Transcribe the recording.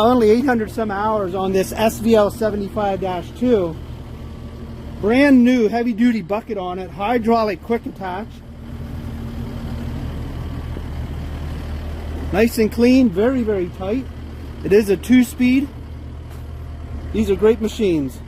only 800 some hours on this SVL75-2. Brand new heavy duty bucket on it, hydraulic quick attach. Nice and clean, very, very tight. It is a 2-speed. These are great machines.